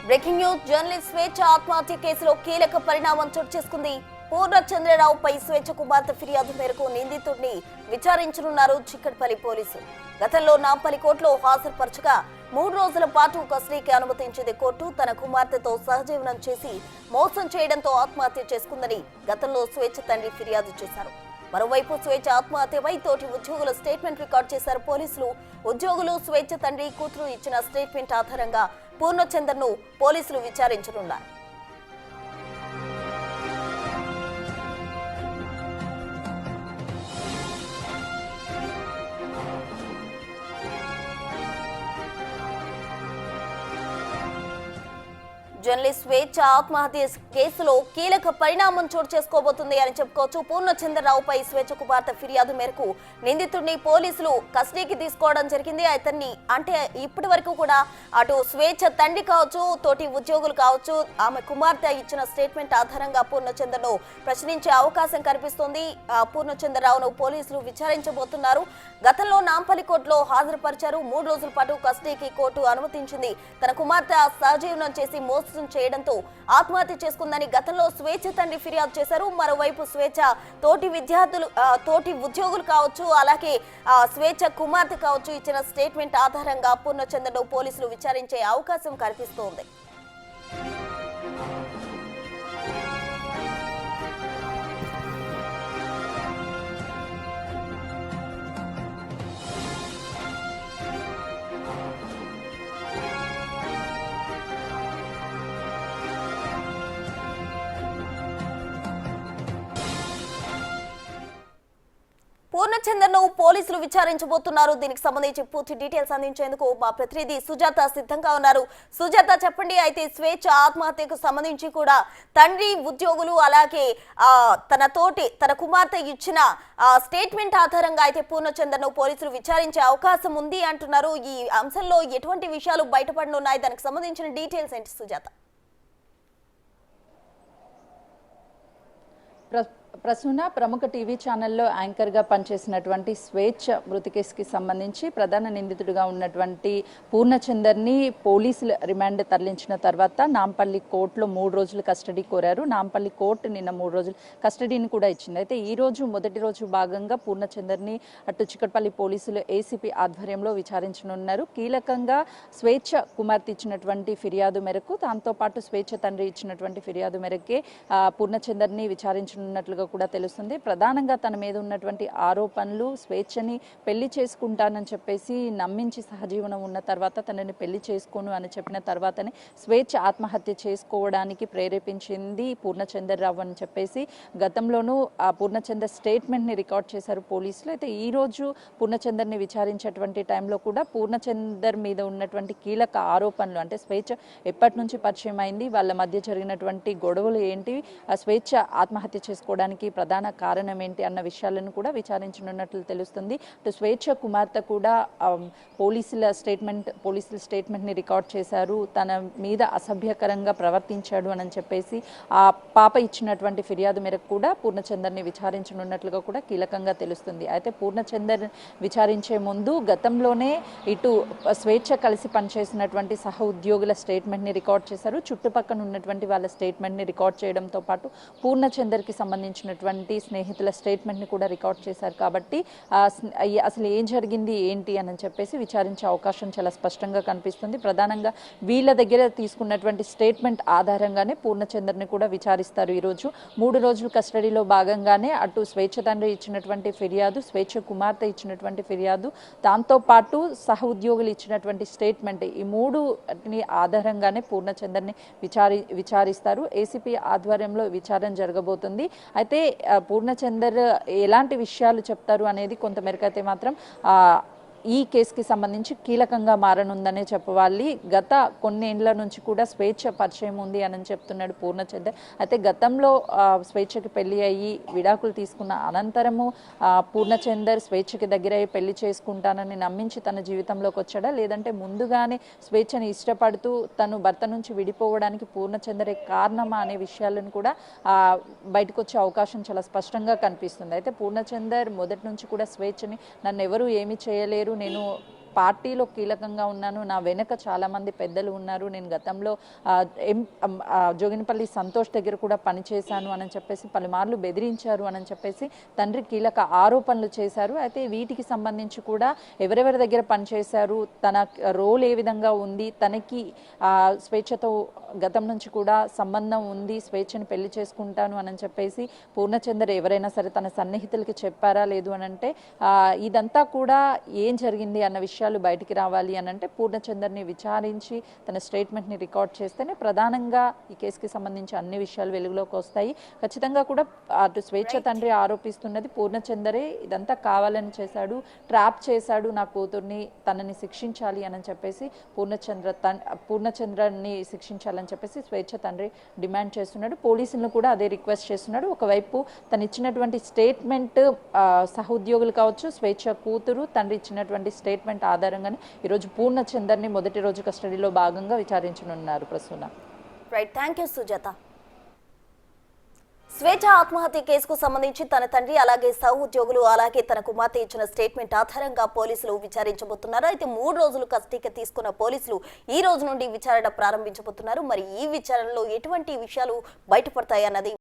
Breaking news journalist స్వేచ్ఛ ఆత్మహత్య కేసులో కీలక పరిణామం చోటు చేసుకుంది. పూర్ణచంద్రరావుపై స్వేచ్ఛ కుమార్తె ఫిర్యాదు మేరకు నిందితుడిని విచారించనున్నారు చిక్కడపల్లి పోలీసులు. గతంలో నాంపల్లి కోర్టులో హాజరుపరచగా 3 రోజుల పాటు కస్టడీకి అనుమతించింది కోర్టు. తన కుమార్తెతో సహజీవనం చేసి మోసం చేయడంతో ఆత్మహత్య చేసుకుందని గతంలో స్వేచ్ఛ తండ్రి ఫిర్యాదు చేశారు. మరోవైపు స్వేచ్ఛ ఆత్మహత్యపై తోటి ఉద్యోగుల స్టేట్మెంట్ రికార్డు చేశారు పోలీసులు. ఉద్యోగులు స్వేచ్ఛ తండ్రి కూతురు ఇచ్చిన స్టేట్మెంట్ ఆధారంగా పూర్ణచంద్రను పోలీసులు విచారించనున్నారు. జర్నలిస్ట్ స్వేచ్ఛ ఆత్మహత్య కేసులో కీలక పరిణామం చోటు చేసుకోబోతుంది అని చెప్పుకోవచ్చు. పూర్ణచంద్రరావుపై స్వేచ్ఛ కుమార్తె ఫిర్యాదు మేరకు నిందితుడిని పోలీసులు కస్టడీకి తీసుకోవడం జరిగింది. అతన్ని అంటే ఇప్పటి వరకు కూడా అటు స్వేచ్ఛ తండ్రి కావచ్చు, తోటి ఉద్యోగులు కావచ్చు, ఆమె కుమార్తె ఇచ్చిన స్టేట్మెంట్ ఆధారంగా పూర్ణచంద్రను ప్రశ్నించే అవకాశం కనిపిస్తోంది. పూర్ణచంద్రరావును పోలీసులు విచారించబోతున్నారు. గతంలో నాంపల్లి కోర్టులో హాజరుపరిచారు. 3 రోజుల పాటు కస్టడీకి కోర్టు అనుమతించింది. తన కుమార్తె సహజీవనం చేసి మోసం చేయడంతో ఆత్మహత్య చేసుకుందని గతంలో స్వేచ్ఛ తండ్రి ఫిర్యాదు చేశారు. మరోవైపు స్వేచ్ఛ తోటి ఉద్యోగులు కావచ్చు, అలాగే స్వేచ్ఛ కుమార్తె కావచ్చు ఇచ్చిన స్టేట్మెంట్ ఆధారంగా పూర్ణచంద్రను పోలీసులు విచారించే అవకాశం కనిపిస్తోంది. పూర్ణచంద్రను పోలీసులు విచారించబోతున్నారు. దీనికి సంబంధించి పూర్తి డీటెయిల్స్ అందించేందుకు మా ప్రతినిధి సుజాత సిద్ధంగా ఉన్నారు. సుజాత, చెప్పండి. అయితే స్వేచ్ఛ ఆత్మహత్యకు సంబంధించి కూడా తండ్రి, ఉద్యోగులు, అలాగే తన కుమార్తె ఇచ్చిన స్టేట్మెంట్ ఆధారంగా అయితే పూర్ణచంద్రను పోలీసులు విచారించే అవకాశం ఉంది అంటున్నారు. ఈ అంశంలో ఎటువంటి విషయాలు బయటపడనున్నాయి? దానికి సంబంధించిన డీటెయిల్స్ ఏంటి సుజాత? ప్రసూన ప్రముఖ టీవీ ఛానల్లో యాంకర్గా పనిచేసినటువంటి స్వేచ్ఛ మృతి కేసుకి సంబంధించి ప్రధాన నిందితుడిగా ఉన్నటువంటి పూర్ణచందర్ని పోలీసులు రిమాండ్ తరలించిన తర్వాత నాంపల్లి కోర్టులో 3 రోజులు కస్టడీ కోరారు. నాంపల్లి కోర్టు నిన్న 3 రోజులు కస్టడీని కూడా ఇచ్చింది. అయితే ఈ రోజు మొదటి రోజు భాగంగా పూర్ణచందర్ని అటు చిక్కడపల్లి పోలీసులు ఏసీపీ ఆధ్వర్యంలో విచారించనున్నారు. కీలకంగా స్వేచ్ఛ కుమార్తె ఇచ్చినటువంటి ఫిర్యాదు మేరకు, దాంతోపాటు స్వేచ్ఛ తండ్రి ఇచ్చినటువంటి ఫిర్యాదు మేరకే పూర్ణచందర్ని విచారించనున్నట్లుగా కూడా తెలుస్తుంది. ప్రధానంగా తన మీద ఉన్నటువంటి ఆరోపణలు, స్వేచ్ఛని పెళ్లి చేసుకుంటానని చెప్పేసి నమ్మించి సహజీవనం ఉన్న తర్వాత తనని పెళ్లి చేసుకోను అని చెప్పిన తర్వాతనే స్వేచ్ఛ ఆత్మహత్య చేసుకోవడానికి ప్రేరేపించింది పూర్ణచంద్రరావు అని చెప్పేసి గతంలోనూ ఆ పూర్ణచంద్ర స్టేట్మెంట్ని రికార్డ్ చేశారు పోలీసులు. అయితే ఈ రోజు పూర్ణచంద్రని విచారించేటువంటి టైంలో కూడా పూర్ణచందర్ మీద ఉన్నటువంటి కీలక ఆరోపణలు, అంటే స్వేచ్ఛ ఎప్పటి నుంచి పరిచయం అయింది, వాళ్ళ మధ్య జరిగినటువంటి గొడవలు ఏంటి, ఆ స్వేచ్ఛ ఆత్మహత్య చేసుకోవడానికి ప్రధాన కారణం ఏంటి అన్న విషయాలను కూడా విచారించనున్నట్లు తెలుస్తుంది. స్వేచ్ఛ కుమార్తె కూడా పోలీసుల స్టేట్మెంట్ని రికార్డ్ చేశారు. తన మీద అసభ్యకరంగా ప్రవర్తించాడు అని చెప్పేసి ఆ పాప ఇచ్చినటువంటి ఫిర్యాదు మేరకు కూడా పూర్ణచందర్ని విచారించనున్నట్లుగా కూడా కీలకంగా తెలుస్తుంది. అయితే పూర్ణచందర్ విచారించే ముందు గతంలోనే ఇటు స్వేచ్ఛ కలిసి పనిచేసినటువంటి సహ ఉద్యోగుల స్టేట్మెంట్ని రికార్డ్ చేశారు. చుట్టుపక్కల ఉన్నటువంటి వాళ్ళ స్టేట్మెంట్ని రికార్డ్ చేయడంతో పాటు పూర్ణచందర్కి సంబంధించినటువంటి స్నేహితుల స్టేట్మెంట్ని కూడా రికార్డ్ చేశారు. కాబట్టి అసలు ఏం జరిగింది ఏంటి అని చెప్పేసి విచారించే అవకాశం చాలా స్పష్టంగా కనిపిస్తుంది. ప్రధానంగా వీళ్ళ దగ్గర తీసుకున్నటువంటి స్టేట్మెంట్ ఆధారంగానే పూర్ణచందర్ని కూడా విచారిస్తారు. ఈరోజు 3 రోజుల కస్టడీలో భాగంగానే అటు స్వేచ్ఛ తండ్రి ఇచ్చినటువంటి ఫిర్యాదు, స్వేచ్ఛ కుమార్తె ఇచ్చినటువంటి ఫిర్యాదు, దాంతోపాటు సహ ఉద్యోగులు ఇచ్చినటువంటి స్టేట్మెంట్, ఈ 3 ఆధారంగానే పూర్ణచందర్ని విచారిస్తారు. ఏసీపీ ఆధ్వర్యంలో విచారణ జరగబోతుంది. అయితే పూర్ణచందర్ ఎలాంటి విషయాలు చెప్తారు అనేది కొంతమేరకు అయితే మాత్రం ఈ కేసుకి సంబంధించి కీలకంగా మారనుందనే చెప్పవాలి. గత కొన్నేళ్ల నుంచి కూడా స్వేచ్ఛ పరిచయం ఉంది అని చెప్తున్నాడు పూర్ణచందర్. అయితే గతంలో స్వేచ్ఛకి పెళ్లి అయ్యి విడాకులు తీసుకున్న అనంతరము పూర్ణచందర్ స్వేచ్ఛకి దగ్గర అయ్యి పెళ్లి చేసుకుంటానని నమ్మించి తన జీవితంలోకి వచ్చాడా, లేదంటే ముందుగానే స్వేచ్ఛని ఇష్టపడుతూ తను భర్త నుంచి విడిపోవడానికి పూర్ణచందరే కారణమా అనే విషయాలను కూడా బయటకు వచ్చే అవకాశం చాలా స్పష్టంగా కనిపిస్తుంది. అయితే పూర్ణచందర్ మొదటి నుంచి కూడా స్వేచ్ఛని నన్ను ఎవరు ఏమీ చేయలేరు, నేను పార్టీలో కీలకంగా ఉన్నాను, నా వెనక చాలామంది పెద్దలు ఉన్నారు, నేను గతంలో జోగినిపల్లి సంతోష్ దగ్గర కూడా పనిచేశాను అని చెప్పేసి పలుమార్లు బెదిరించారు అని చెప్పేసి తండ్రి కీలక ఆరోపణలు చేశారు. అయితే వీటికి సంబంధించి కూడా ఎవరెవరి దగ్గర పనిచేశారు, తన రోల్ ఏ విధంగా ఉంది, తనకి స్వేచ్ఛతో గతం నుంచి కూడా సంబంధం ఉంది, స్వేచ్ఛని పెళ్లి చేసుకుంటాను అని చెప్పేసి పూర్ణచందర్ ఎవరైనా సరే తన సన్నిహితులకి చెప్పారా లేదు అని అంటే ఇదంతా కూడా ఏం జరిగింది అన్న విషయాలు బయటికి రావాలి అని అంటే పూర్ణచందర్ని విచారించి తన స్టేట్మెంట్ని రికార్డ్ చేస్తేనే ప్రధానంగా ఈ కేసుకి సంబంధించి అన్ని విషయాలు వెలుగులోకి వస్తాయి. ఖచ్చితంగా కూడా అటు స్వేచ్ఛ తండ్రి ఆరోపిస్తున్నది పూర్ణచందరే ఇదంతా కావాలని చేశాడు, ట్రాప్ చేశాడు నా కూతుర్ని, తనని శిక్షించాలి అని చెప్పేసి పూర్ణచంద్రని శిక్షించాలని చెప్పేసి స్వేచ్ఛ తండ్రి డిమాండ్ చేస్తున్నాడు. పోలీసులను కూడా అదే రిక్వెస్ట్ చేస్తున్నాడు. ఒకవైపు తను ఇచ్చినటువంటి స్టేట్మెంట్ సహోద్యోగులు కావచ్చు, స్వేచ్ఛ కూతురు తండ్రి ఇచ్చినటువంటి స్టేట్మెంట్ ఆధారంగానే ఈరోజు పూర్ణచందర్ని మొదటి రోజు కస్టడీలో భాగంగా విచారించనున్నారు. Prasuna. Right, thank you Sujatha. స్వేచ్ఛ ఆత్మహత్య కేసుకు సంబంధించి తన తండ్రి అలాగే సహోద్యోగులు అలాగే తన కుమార్తె ఇచ్చిన స్టేట్మెంట్ ఆధారంగా పోలీసులు విచారించబోతున్నారు. అయితే 3 రోజులు కస్టడీకి తీసుకున్న పోలీసులు ఈ రోజు నుండి విచారణ ప్రారంభించబోతున్నారు. మరి ఈ విచారణలో ఎటువంటి విషయాలు బయటపడతాయన్నది